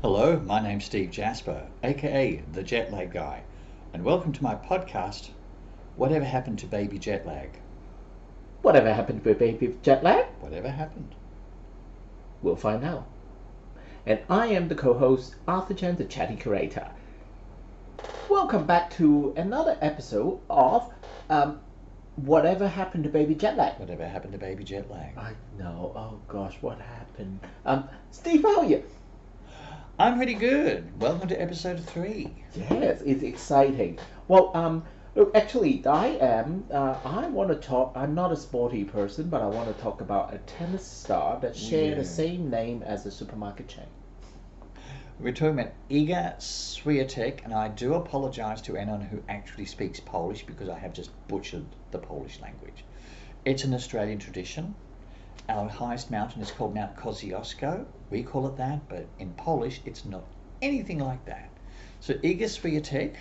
Hello, my name's Steve Jasper, aka the Jet Lag Guy, and welcome to my podcast, Whatever Happened to Baby Jet Lag? Whatever happened with baby jet lag? Whatever happened? We'll find out. And I am the co-host, Arthur Chen, the chatty curator. Welcome back to another episode of Whatever Happened to Baby Jet Lag. Whatever happened to Baby Jet Lag? I know. Oh gosh, what happened? Steve, how are you? I'm pretty good. Welcome to episode 3. Yes, it's exciting. Well, look, actually, I want to talk. I'm not a sporty person, but I want to talk about a tennis star that share the same name as a supermarket chain. We're talking about Iga Świątek, and I do apologize to anyone who actually speaks Polish because I have just butchered the Polish language. It's an Australian tradition. Our highest mountain is called Mount Kosciuszko. We call it that, but in Polish, it's not anything like that. So Iga Świątek,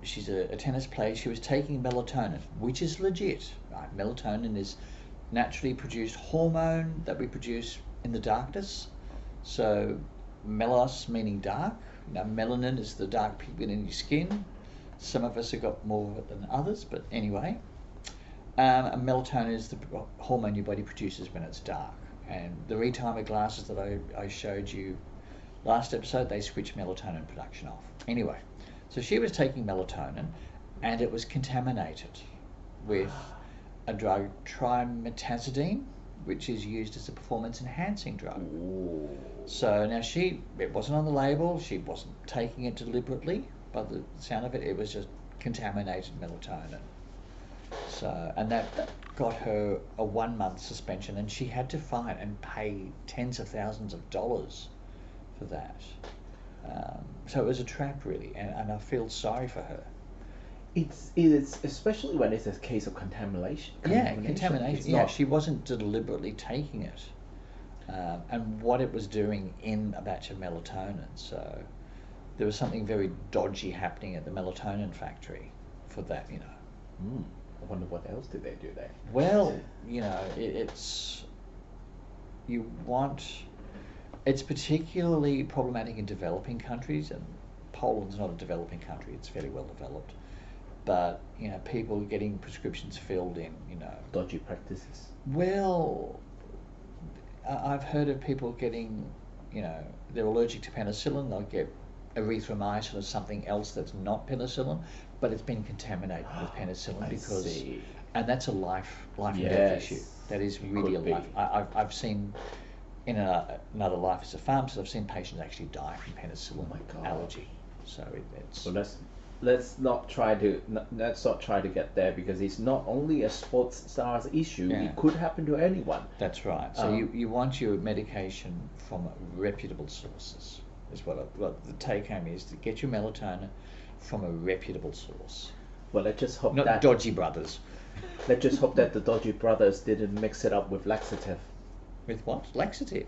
she's a tennis player. She was taking melatonin, which is legit. Right? Melatonin is naturally produced hormone that we produce in the darkness. So melos meaning dark. Now melanin is the dark pigment in your skin. Some of us have got more of it than others, but anyway. And melatonin is the hormone your body produces when it's dark. And the retimer glasses that I showed you last episode, they switch melatonin production off. Anyway, so she was taking melatonin and it was contaminated with a drug, trimetazidine, which is used as a performance enhancing drug. Ooh. So now it wasn't on the label, she wasn't taking it deliberately, by the sound of it, it was just contaminated melatonin. So, and that got her a 1-month suspension, and she had to fine and pay tens of thousands of dollars for that. So it was a trap, really, and I feel sorry for her. It is, especially when it's a case of contamination. Contamination. Yeah, she wasn't deliberately taking it, and what it was doing in a batch of melatonin. So there was something very dodgy happening at the melatonin factory for that, I wonder what else did they do there. Well, it's particularly problematic in developing countries, and Poland's not a developing country, it's fairly well developed. But, people getting prescriptions filled in, Dodgy practices. Well, I've heard of people getting, they're allergic to penicillin, they'll get erythromycin or something else that's not penicillin, but it's been contaminated with penicillin and that's a life and death issue. That is really a life. I've seen in another life as a pharmacist, I've seen patients actually die from penicillin allergy. So it's. So let's not try to get there, because it's not only a sports stars issue. Yeah. It could happen to anyone. That's right. So you want your medication from reputable sources. Is what the take home is, to get your melatonin from a reputable source. Well, let's just hope not dodgy brothers. Let's just hope that the dodgy brothers didn't mix it up with laxative. With what? Laxative?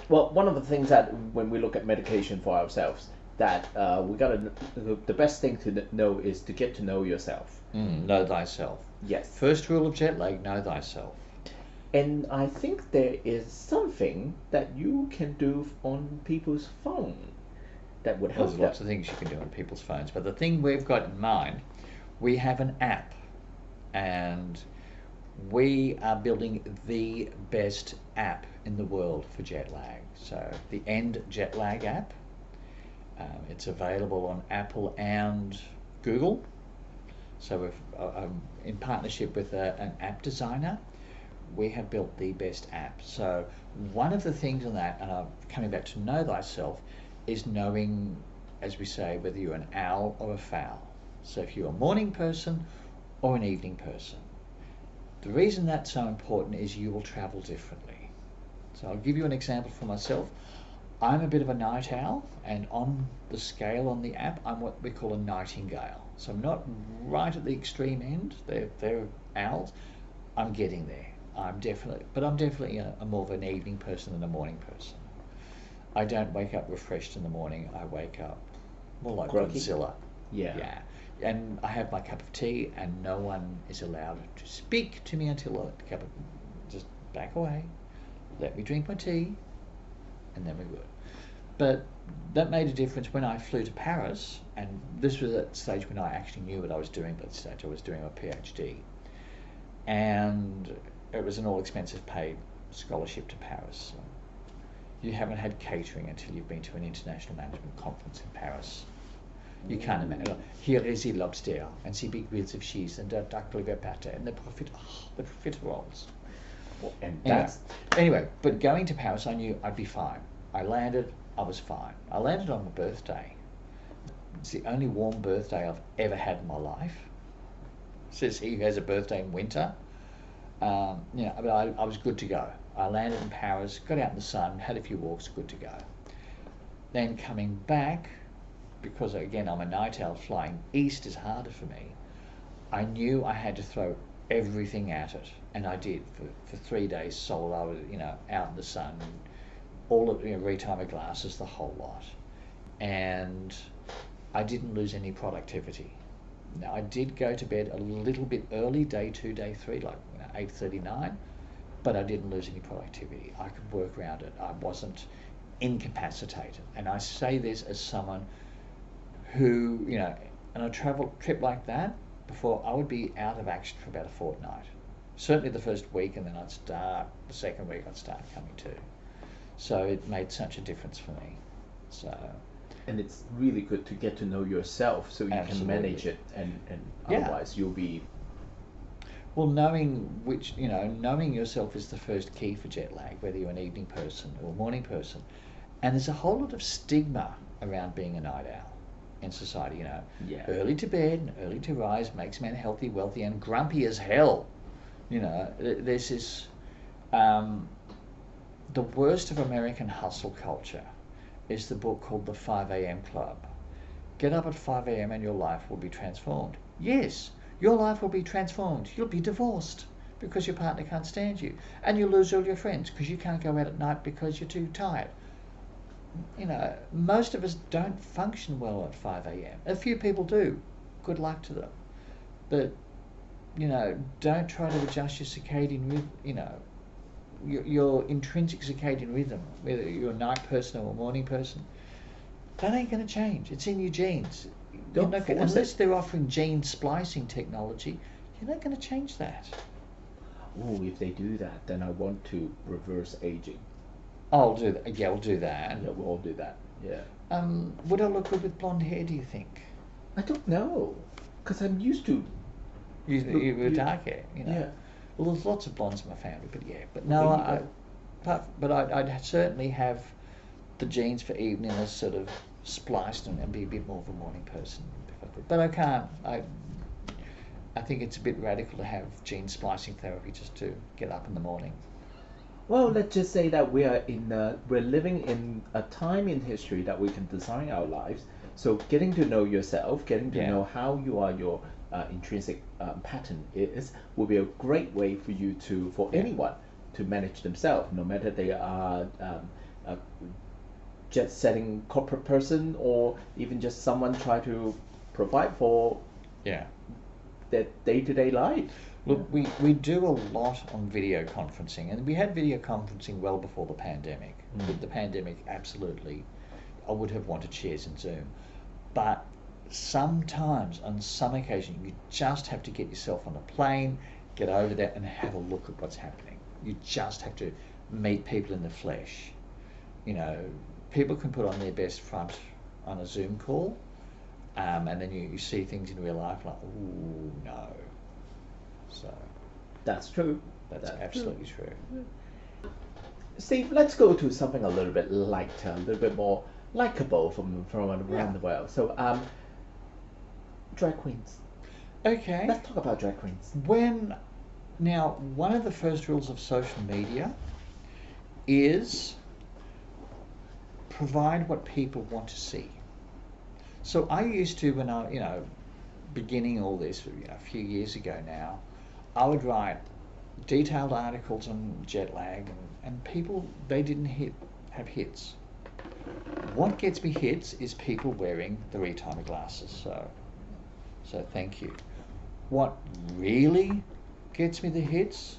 Well, one of the things that when we look at medication for ourselves, that the best thing to know is to get to know yourself. Know thyself. Yes. First rule of jet lag: know thyself. And I think there is something that you can do on people's phone that would help. There's lots of things you can do on people's phones, but the thing we've got in mind, we have an app, and we are building the best app in the world for jet lag. So the End Jet Lag app, it's available on Apple and Google. So we've, in partnership with an app designer, we have built the best app. So one of the things on that, and I'm coming back to know thyself, is knowing, as we say, whether you're an owl or a fowl. So if you're a morning person or an evening person. The reason that's so important is you will travel differently. So I'll give you an example for myself. I'm a bit of a night owl, and on the scale on the app, I'm what we call a nightingale. So I'm not right at the extreme end. They're owls. I'm getting there. I'm definitely a more of an evening person than a morning person. I don't wake up refreshed in the morning. I wake up more like Godzilla. Yeah. And I have my cup of tea, and no one is allowed to speak to me until I cup of, just back away. Let me drink my tea. and then we're good. But that made a difference when I flew to Paris, and this was at the stage when I actually knew what I was doing. By the stage I was doing a PhD, and it was an all-expenses paid scholarship to Paris. So you haven't had catering until you've been to an international management conference in Paris. You can't imagine. Here is the lobster and the big wheels of cheese and the duck liver pate and the profiteroles. And Anyway, but going to Paris, I knew I'd be fine. I landed, I was fine. I landed on my birthday. It's the only warm birthday I've ever had in my life. Says he who has a birthday in winter. But I was good to go. I landed in Paris, got out in the sun, had a few walks, good to go. Then coming back, because again I'm a night owl, flying east is harder for me. I knew I had to throw everything at it, and I did for 3 days solid. I was out in the sun, all of retimer glasses, the whole lot, and I didn't lose any productivity. Now I did go to bed a little bit early, day 2, day 3, like 8:39, but I didn't lose any productivity. I could work around it. I wasn't incapacitated, and I say this as someone who, on a travel trip like that, before I would be out of action for about a fortnight. Certainly the first week, and then the second week I'd start coming to. So it made such a difference for me. And it's really good to get to know yourself so you can manage it, and otherwise you'll be... Well, knowing yourself is the first key for jet lag, whether you're an evening person or a morning person. And there's a whole lot of stigma around being a night owl in society, Early to bed and early to rise makes men healthy, wealthy, and grumpy as hell. This is the worst of American hustle culture is the book called The 5 a.m. Club. Get up at 5 a.m. and your life will be transformed. Yes, your life will be transformed. You'll be divorced because your partner can't stand you, and you'll lose all your friends because you can't go out at night because you're too tired. Most of us don't function well at 5 a.m. A few people do. Good luck to them. But, don't try to adjust your circadian rhythm, your intrinsic circadian rhythm, whether you're a night person or a morning person. That ain't going to change. It's in your genes. Unless they're offering gene splicing technology, you're not going to change that. Oh, if they do that, then I want to reverse aging. I'll do that. Yeah, we'll do that. Yeah, we'll all do that. Yeah. Would I look good with blonde hair, do you think? I don't know, because I'm used to... You were dark hair, Yeah. Well, there's lots of blondes in my family, but yeah. But no, I'd certainly have the genes for evening as sort of spliced and be a bit more of a morning person if I could. But I can't. I think it's a bit radical to have gene splicing therapy just to get up in the morning. Well, let's just say that we're living in a time in history that we can design our lives. So getting to know yourself, getting to know how your intrinsic pattern will be a great way for you for anyone to manage themselves, no matter they are a jet-setting corporate person or even just someone trying to provide for their day-to-day life. Look, we do a lot on video conferencing, and we had video conferencing well before the pandemic. With the pandemic, absolutely, I would have wanted shares in Zoom. But sometimes, on some occasions, you just have to get yourself on a plane, get over there and have a look at what's happening. You just have to meet people in the flesh. People can put on their best front on a Zoom call, and then you see things in real life like, ooh, no. So that's true. That's absolutely true. Steve, let's go to something a little bit lighter, a little bit more likable from around the world. So, drag queens. Okay. Let's talk about drag queens. Now, one of the first rules of social media is provide what people want to see. So I used to, when I, beginning all this, a few years ago now, I would write detailed articles on jet lag, and people, they didn't have hits. What gets me hits is people wearing the retimer glasses. So thank you. What really gets me the hits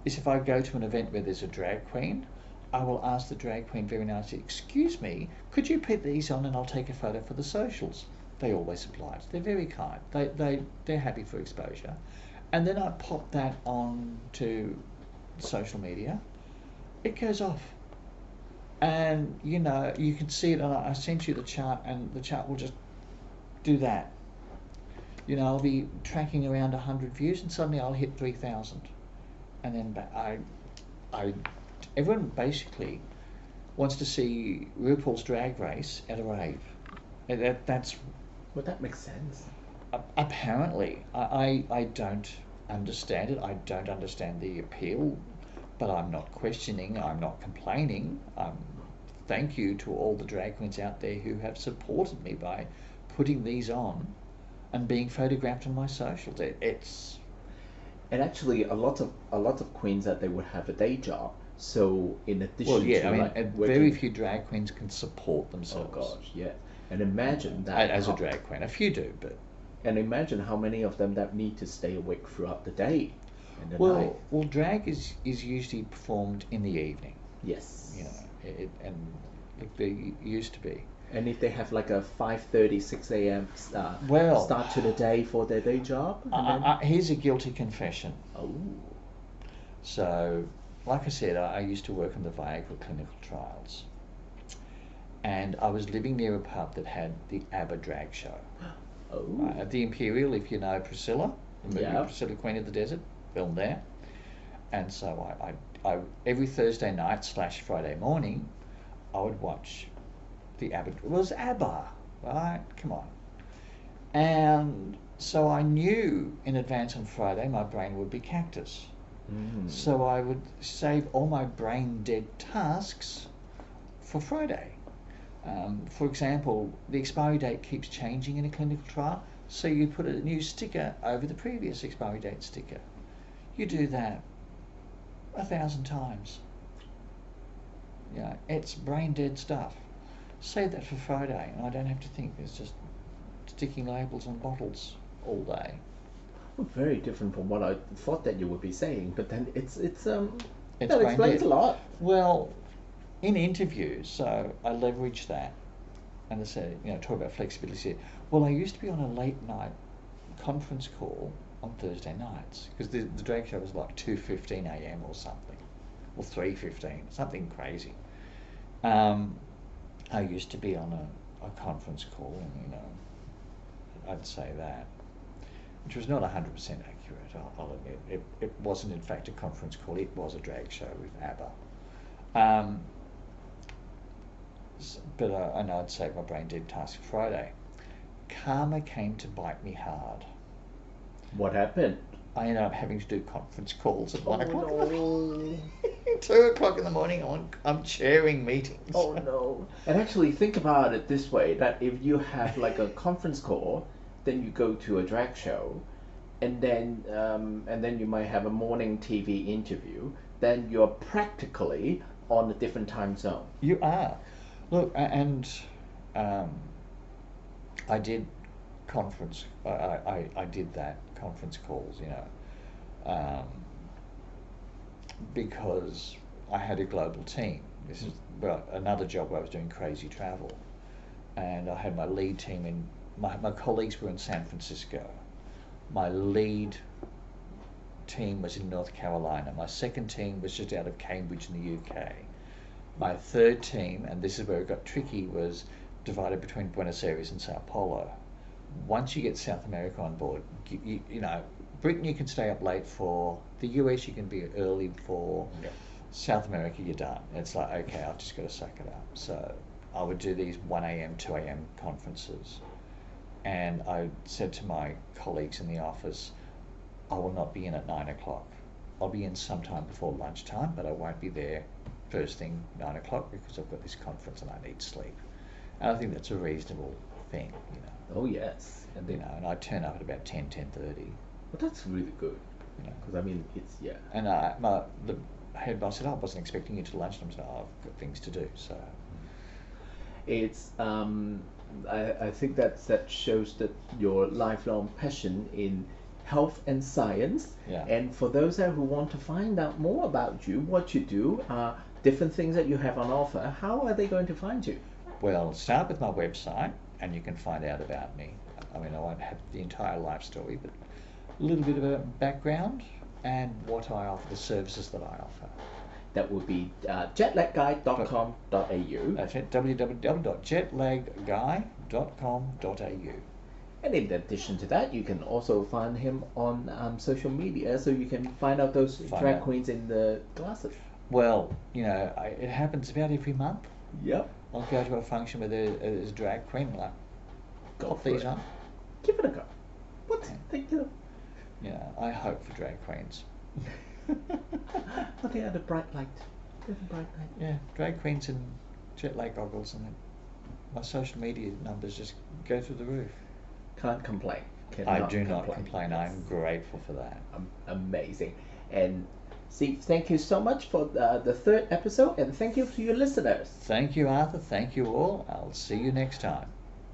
is if I go to an event where there's a drag queen, I will ask the drag queen very nicely, excuse me, could you put these on and I'll take a photo for the socials? They always oblige. They're very kind. They're happy for exposure. And then I pop that on to social media. It goes off. And, you know, you can see it, and I sent you the chart, and the chart will just do that. You know, I'll be tracking around 100 views, and suddenly I'll hit 3,000. And then everyone basically wants to see RuPaul's Drag Race at a rave. That's Well, that makes sense. apparently. I don't understand it. I don't understand the appeal, but I'm not questioning. I'm not complaining. Thank you to all the drag queens out there who have supported me by putting these on and being photographed on my socials. It's And actually, a lot of queens that they would have a day job. So in addition well, yeah. to I mean, like very working, few drag queens can support oh themselves. gosh, yeah. And imagine that As a drag queen, a few do, but and imagine how many of them that need to stay awake throughout the day and the night. well, drag is usually performed in the evening. Yes. You know, and like they used to be. And if they have like a 5:30, 6 a.m. Well, start to the day for their day job, and then, here's a guilty confession. oh, So, like I said, I used to work on the Viagra clinical trials, and I was living near a pub that had the ABBA drag show. oh, At the Imperial, if you know Priscilla, the movie Yeah. Priscilla, Queen of the Desert, filmed there. And so I every Thursday night / Friday morning, I would watch the ABBA. It was ABBA, right? Come on. And so I knew in advance on Friday my brain would be cactus. So I would save all my brain dead tasks for Friday. For example, the expiry date keeps changing in a clinical trial, so you put a new sticker over the previous expiry date sticker. You do that 1,000 times. Yeah, it's brain dead stuff. Save that for Friday, and I don't have to think. It's just sticking labels on bottles all day. well, very different from what I thought that you would be saying. But then it's It's that brain explains dead. a lot. Well, in interviews, so I leverage that, and I say, you know, talk about flexibility. Well, I used to be on a late night conference call on Thursday nights because the drag show was like 2:15 a.m. or something, or 3:15, something crazy. I used to be on a conference call, and you know, I'd say that, which was not 100% accurate. I'll admit it wasn't in fact a conference call. It was a drag show with ABBA. But I know I'd save my brain dead task for Friday. Karma came to bite me hard. What happened? I ended up having to do conference calls at 1 o'clock. no. 2 o'clock in the morning. I'm chairing meetings. Oh no. And actually think about it this way, that if you have like a conference call, then you go to a drag show, and then you might have a morning TV interview, then you're practically on a different time zone. You are. Look, and I did conference. I did that conference calls, you know, because I had a global team. This is another job where I was doing crazy travel, and I had my lead team in. My colleagues were in San Francisco. My lead team was in North Carolina. My second team was just out of Cambridge in the UK. My third team, and this is where it got tricky, was divided between Buenos Aires and Sao Paulo. Once you get South America on board, you know, Britain you can stay up late for, the US you can be early for, South America you're done. It's like, okay, I've just got to suck it up. So I would do these 1 a.m., 2 a.m. conferences. And I said to my colleagues in the office, I will not be in at 9 o'clock. I'll be in sometime before lunchtime, but I won't be there first thing 9 o'clock because I've got this conference and I need sleep. And I think that's a reasonable thing, you know. Oh yes. And You then, know, and I turn up at about 10:30. well, that's really good. You know. Because I mean, it's yeah. And the head boss said, I wasn't expecting you till lunchtime. I said, oh, I've got things to do. So It's I think that shows that your lifelong passion in health and science. Yeah. And for those who want to find out more about you, what you do, different things that you have on offer, how are they going to find you? Well, start with my website and you can find out about me. I mean, I won't have the entire life story, but a little bit of a background and what I offer, the services that I offer. That would be jetlagguy.com.au. That's it, www.jetlagguy.com.au. And in addition to that, you can also find him on social media, so you can find out those drag queens in the glasses. Well, you know, it happens about every month. Yep. I'll go to a function where there's a drag queen, like, pop these on. Give it a go. What? Yeah, I hope for drag queens. But they are the bright light. They're the bright light. Yeah, drag queens in jet lag goggles, and my social media numbers just go through the roof. Can't complain. I do not complain. I'm grateful for that. Amazing. And Steve, thank you so much for the third episode, and thank you to your listeners. Thank you, Arthur. Thank you all. I'll see you next time.